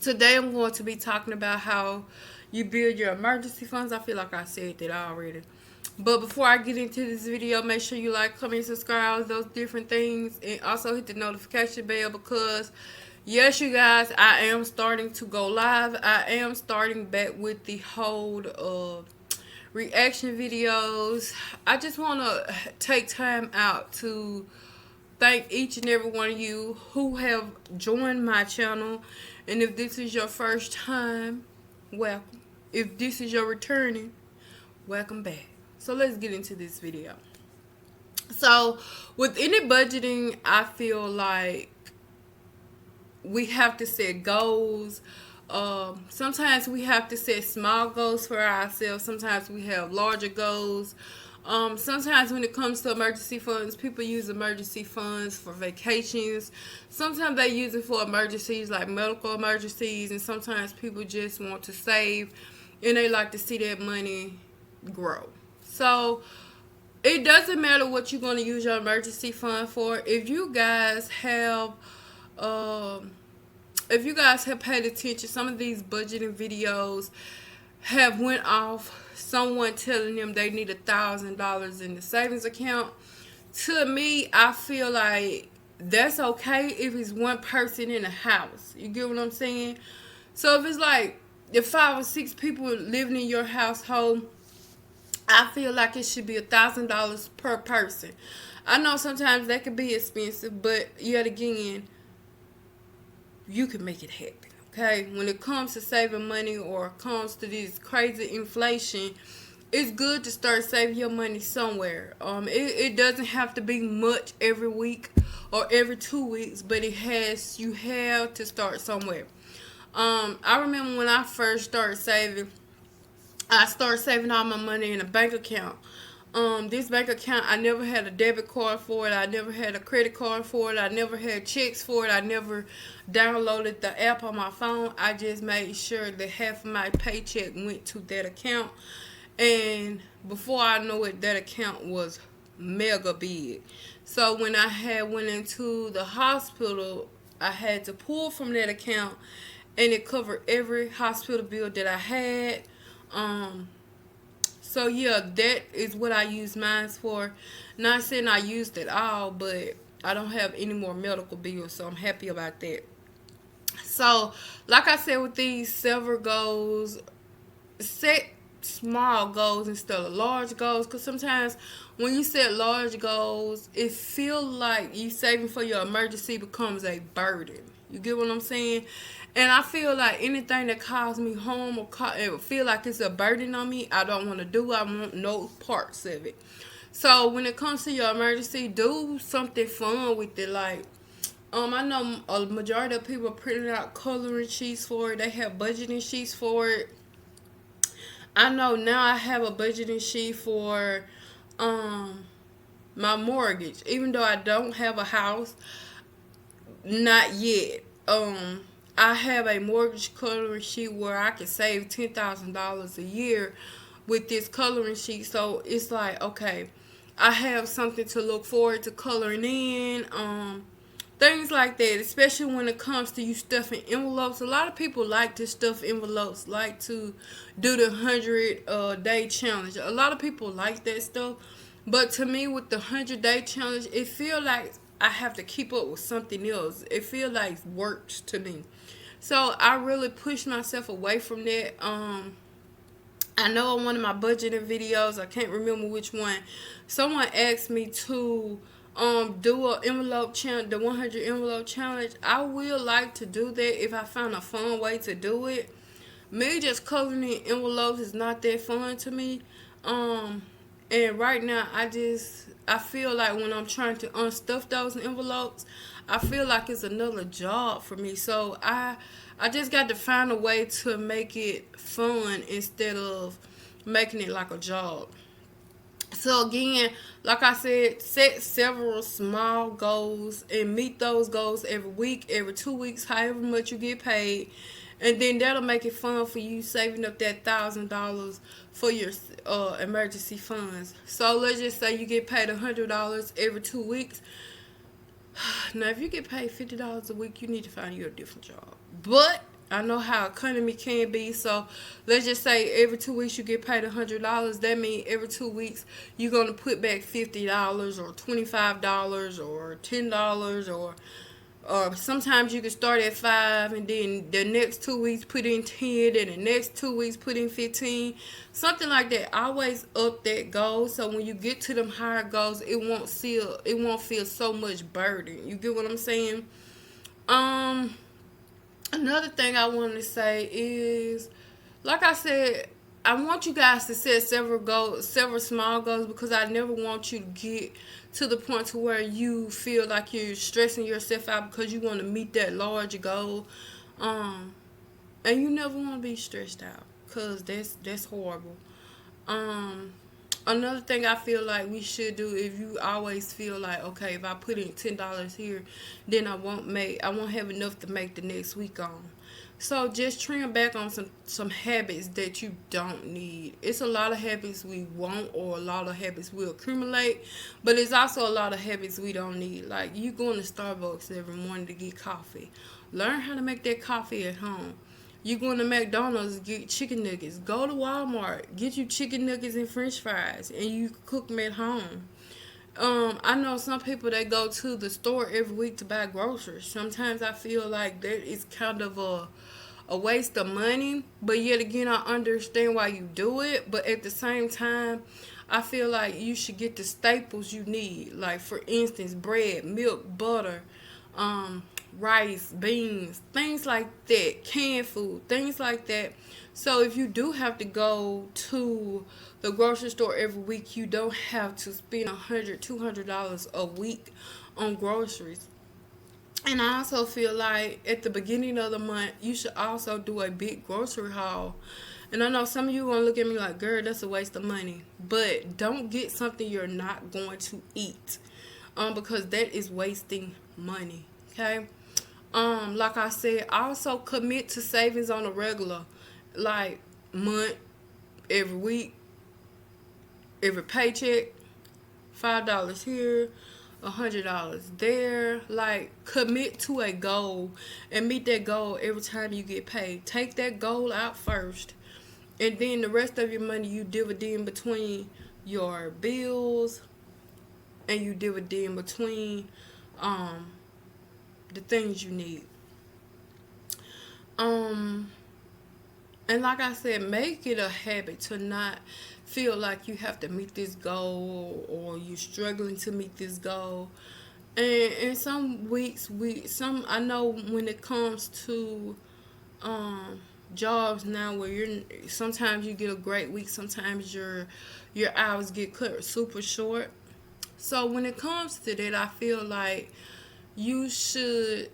Today I'm going to be talking about how you build your emergency funds. I feel like I said that already. But before I get into this video, make sure you like, comment, subscribe, those different things. And also hit the notification bell because, yes, you guys, I am starting to go live. I am starting back with the whole reaction videos. I just want to take time out to thank each and every one of you who have joined my channel. And if this is your first time, welcome. If this is your returning, welcome back. So let's get into this video. So with any budgeting, I feel like we have to set goals. Sometimes we have to set small goals for ourselves. Sometimes we have larger goals. Sometimes when it comes to emergency funds, people use emergency funds for vacations. Sometimes they use it for emergencies like medical emergencies, and sometimes people just want to save and they like to see that money grow. So it doesn't matter what you're going to use your emergency fund for. If you guys have paid attention, some of these budgeting videos have went off someone telling them they need $1,000 in the savings account. To me, I feel like that's okay if it's one person in a house. You get what I'm saying? So if it's like if 5 or 6 people living in your household, I feel like it should be $1,000 per person. I know sometimes that can be expensive, but yet again, you can make it happen. Okay, when it comes to saving money or comes to this crazy inflation, it's good to start saving your money somewhere. It doesn't have to be much every week or every 2 weeks, but you have to start somewhere. I remember when I first started saving, I started saving all my money in a bank account. This bank account, I never had a debit card for it. I never had a credit card for it. I never had checks for it. I never downloaded the app on my phone. I just made sure that half of my paycheck went to that account. And before I knew it, that account was mega big. So when I went into the hospital, I had to pull from that account, and it covered every hospital bill that I had. So yeah, that is what I use mine for. Not saying I used it all, but I don't have any more medical bills, so I'm happy about that. So, like I said, with these several goals, set small goals instead of large goals, because sometimes when you set large goals, it feels like you saving for your emergency becomes a burden. You get what I'm saying? And I feel like anything that causes me harm or feel like it's a burden on me, I don't want to do. I want no parts of it. So when it comes to your emergency, do something fun with it. Like, I know a majority of people are printing out coloring sheets for it. They have budgeting sheets for it. I know now I have a budgeting sheet for my mortgage. Even though I don't have a house, not yet. I have a mortgage coloring sheet where I can save $10,000 a year with this coloring sheet. So it's like, okay, I have something to look forward to coloring in. Things like that, especially when it comes to you stuffing envelopes. A lot of people like to stuff envelopes, like to do the 100-day challenge. A lot of people like that stuff. But to me, with the 100-day challenge, it feels like I have to keep up with something else. It feels like works to me. So I really pushed myself away from that. I know in one of my budgeting videos, I can't remember which one, someone asked me to do a envelope challenge, the 100 envelope challenge. I will like to do that if I find a fun way to do it. Me just coloring in envelopes is not that fun to me. And right now I feel like when I'm trying to unstuff those envelopes, I feel like it's another job for me. So I just got to find a way to make it fun instead of making it like a job. So again, like I said, set several small goals and meet those goals every week, every 2 weeks, however much you get paid. And then that'll make it fun for you saving up that $1,000 for your emergency funds. So let's just say you get paid $100 every 2 weeks. Now, if you get paid $50 a week, you need to find you a different job. But I know how economy can be. So let's just say every 2 weeks you get paid $100. That means every 2 weeks you're gonna put back $50 or $25 or $10 or sometimes you can start at 5 and then the next 2 weeks put in 10 and the next 2 weeks put in 15, something like that. Always up that goal so when you get to them higher goals it won't feel so much burden. You get what I'm saying? Um Another thing I wanted to say is, like I said, I want you guys to set several goals, several small goals, because I never want you to get to the point to where you feel like you're stressing yourself out because you want to meet that larger goal, um, and you never want to be stressed out because that's horrible. Um, Another thing I feel like we should do, if you always feel like, okay, if I put in $10 here, then I won't have enough to make the next week on. So just trim back on some habits that you don't need. It's a lot of habits we want, or a lot of habits we accumulate, but it's also a lot of habits we don't need. Like you going to Starbucks every morning to get coffee. Learn how to make that coffee at home. You going to McDonald's, get chicken nuggets. Go to Walmart, get you chicken nuggets and French fries, and you cook them at home. I know some people that go to the store every week to buy groceries. Sometimes I feel like that is kind of a waste of money, but yet again, I understand why you do it. But at the same time, I feel like you should get the staples you need. Like for instance, bread, milk, butter, um, rice, beans, things like that, canned food, things like that. So if you do have to go to the grocery store every week, you don't have to spend $100, $200 a week on groceries. And I also feel like at the beginning of the month, you should also do a big grocery haul. And I know some of you gonna look at me like, girl, that's a waste of money. But don't get something you're not going to eat. Because that is wasting money. Okay? Like I said, also commit to savings on a regular, like month, every week, every paycheck, $5 here, $100 there. Like commit to a goal and meet that goal every time you get paid. Take that goal out first, and then the rest of your money you dividend between your bills, and you dividend between um the things you need. Um and like I said, make it a habit to not feel like you have to meet this goal or you're struggling to meet this goal. And some weeks some I know when it comes to um jobs now where you're sometimes you get a great week, sometimes your hours get cut super short. So when it comes to that, I feel like you should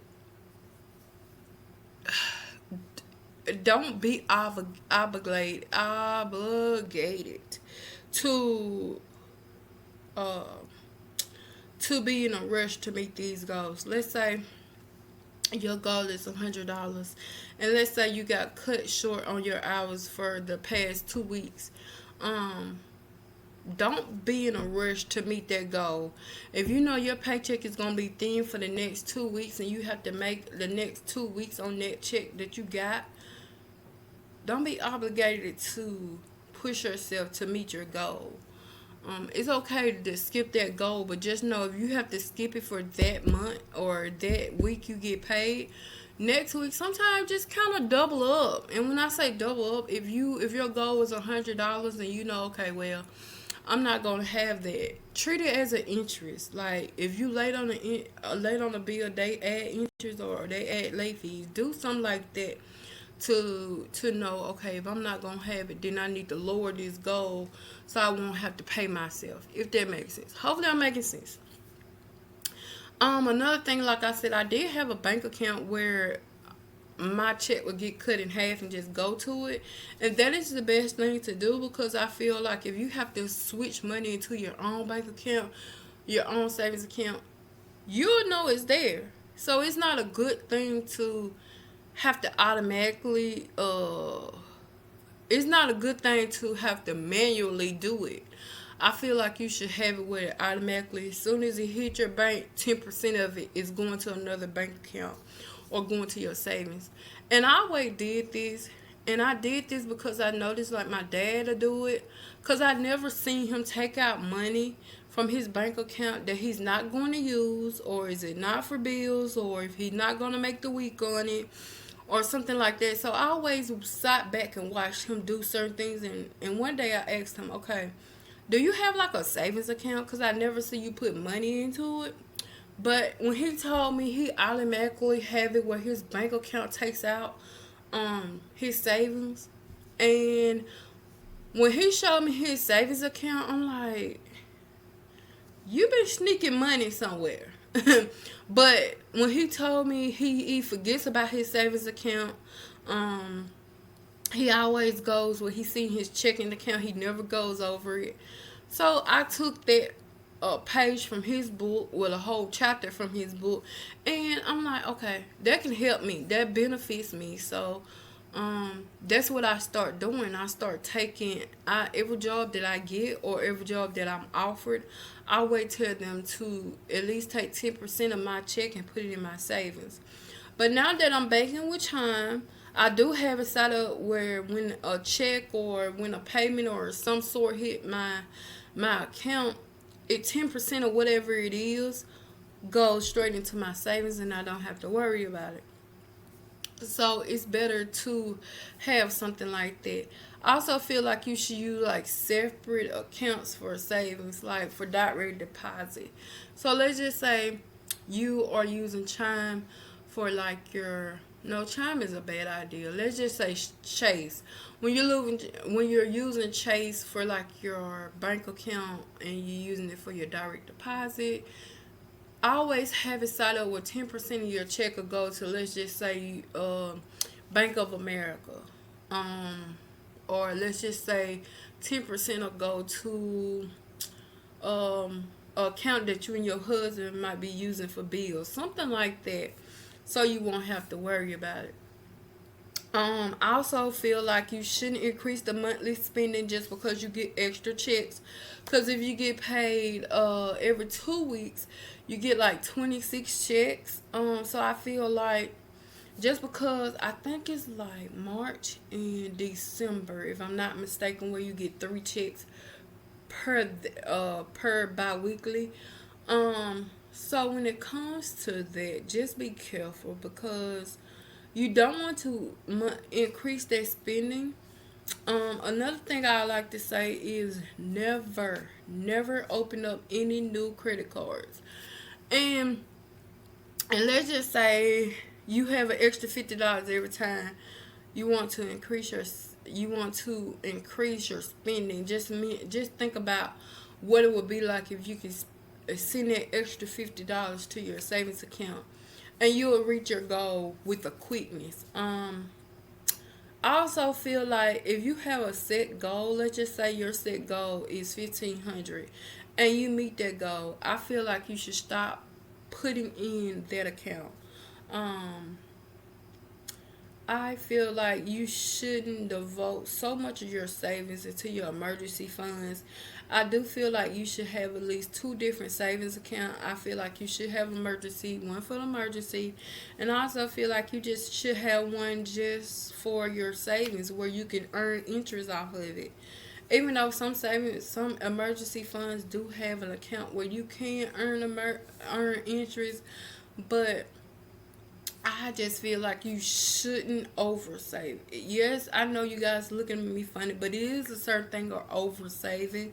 don't be obligated to uh to be in a rush to meet these goals. Let's say your goal is $100, and let's say you got cut short on your hours for the past 2 weeks. Um, don't be in a rush to meet that goal. If you know your paycheck is gonna be thin for the next 2 weeks, and you have to make the next 2 weeks on that check that you got, don't be obligated to push yourself to meet your goal. It's okay to skip that goal, but just know if you have to skip it for that month or that week you get paid, next week sometimes just kind of double up. And when I say double up, if your goal is $100 and you know, okay, well, I'm not gonna have that. Treat it as an interest. Like if you late on a bill, they add interest or they add late fees. Do something like that to know, okay, if I'm not gonna have it, then I need to lower this goal so I won't have to pay myself. If that makes sense. Hopefully I'm making sense. Another thing, like I said, I did have a bank account where my check would get cut in half and just go to it. And that is the best thing to do, because I feel like if you have to switch money into your own bank account, your own savings account, you'll know it's there. So it's not a good thing to have to automatically it's not a good thing to have to manually do it. I feel like you should have it where it automatically, as soon as it hits your bank, 10% of it is going to another bank account. or going to your savings. And I always did this. And I did this because I noticed like my dad to do it. Because I never seen him take out money from his bank account that he's not going to use, or is it not for bills, or if he's not going to make the week on it, or something like that. So I always sat back and watched him do certain things. And one day I asked him, okay, do you have like a savings account? Because I never see you put money into it. But when he told me he automatically have it where his bank account takes out his savings, and when he showed me his savings account, I'm like, you been sneaking money somewhere. But when he told me he forgets about his savings account, um, he always goes where he seen his checking account. He never goes over it. So I took that page from his book, with a whole chapter from his book, and I'm like, okay, that can help me. That benefits me. So that's what I start doing. I start taking every job that I get, or every job that I'm offered, I always tell them to at least take 10% of my check and put it in my savings. But now that I'm banking with Chime, I do have it set up where when a check or when a payment or some sort hit my account, 10% of whatever it is goes straight into my savings, and I don't have to worry about it. So it's better to have something like that. I also feel like you should use like separate accounts for savings, like for direct deposit. So let's just say you are using Chime for like your, no, Chime is a bad idea. Let's just say Chase. When you're using Chase for like your bank account and you're using it for your direct deposit, always have it set up where 10% of your check will go to, let's just say, Bank of America. Um, or let's just say 10% will go to an account that you and your husband might be using for bills. Something like that. So you won't have to worry about it. I also feel like you shouldn't increase the monthly spending just because you get extra checks. Because if you get paid every 2 weeks, you get like 26 checks. So I feel like just because I think it's like March and December, if I'm not mistaken, where you get 3 checks per bi-weekly. So when it comes to that, just be careful, because you don't want to increase that spending. Another thing I like to say is never open up any new credit cards. And and let's just say you have an extra $50 every time you want to increase your spending. Just think about what it would be like if you could send that extra $50 to your savings account, and you will reach your goal with a quickness. I also feel like if you have a set goal, let's just say your set goal is 1,500, and you meet that goal, I feel like you should stop putting in that account. Um, I feel like you shouldn't devote so much of your savings into your emergency funds. I do feel like you should have at least two different savings accounts. I feel like you should have emergency, one for the emergency, and I also feel like you just should have one just for your savings where you can earn interest off of it. Even though some emergency funds do have an account where you can earn interest, but I just feel like you shouldn't oversave. Yes, I know you guys looking at me funny, but it is a certain thing of oversaving.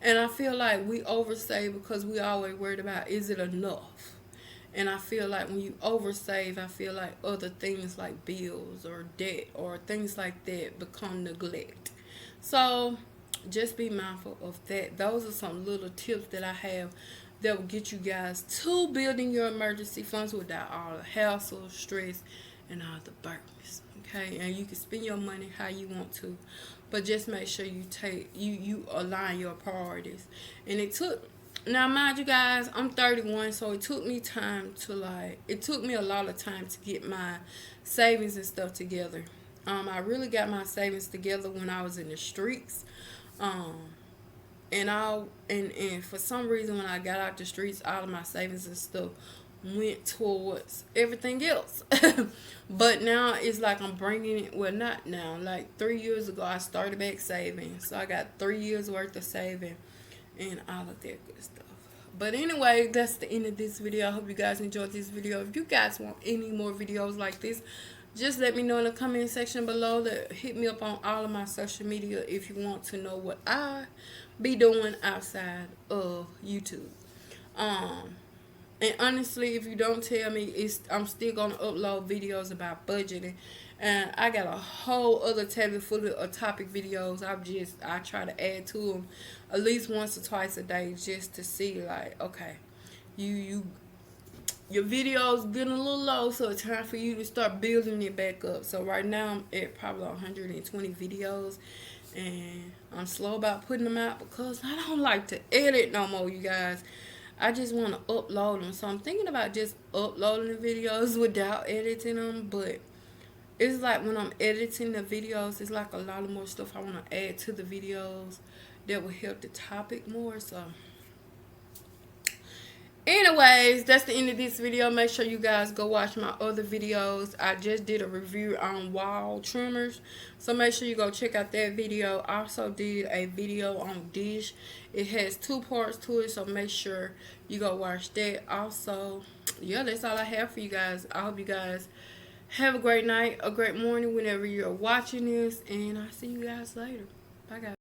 And I feel like we oversave because we always worried about, is it enough? And I feel like when you oversave, I feel like other things like bills or debt or things like that become neglect. So just be mindful of that. Those are some little tips that I have that will get you guys to building your emergency funds without all the hassle, stress, and all the burdens. Okay, and you can spend your money how you want to, but just make sure you align your priorities. And it took, now mind you guys, I'm 31, so it took me it took me a lot of time to get my savings and stuff together. I really got my savings together when I was in the streets. Um, and for some reason when I got out the streets, all of my savings and stuff went towards everything else. But now it's like I'm bringing it, well, not now, like 3 years ago I started back saving, so I got 3 years worth of saving and all of that good stuff. But anyway, that's the end of this video. I hope you guys enjoyed this video. If you guys want any more videos like this, just let me know in the comment section below. Hit me up on all of my social media if you want to know what I be doing outside of YouTube. And honestly, if you don't tell me, I'm still gonna upload videos about budgeting, and I got a whole other tablet full of topic videos. I try to add to them at least once or twice a day just to see, like, okay, you your videos getting a little low, so it's time for you to start building it back up. So right now I'm at probably 120 videos, and I'm slow about putting them out because I don't like to edit no more, you guys. I just want to upload them. So I'm thinking about just uploading the videos without editing them. But it's like when I'm editing the videos, it's like a lot of more stuff I want to add to the videos that will help the topic more. So anyways, that's the end of this video. Make sure you guys go watch my other videos. I just did a review on wall trimmers, so make sure you go check out that video. I also did a video on dish. It has 2 parts to it, so make sure you go watch that. Also, yeah, that's all I have for you guys. I hope you guys have a great night, a great morning whenever you're watching this, and I'll see you guys later. Bye, guys.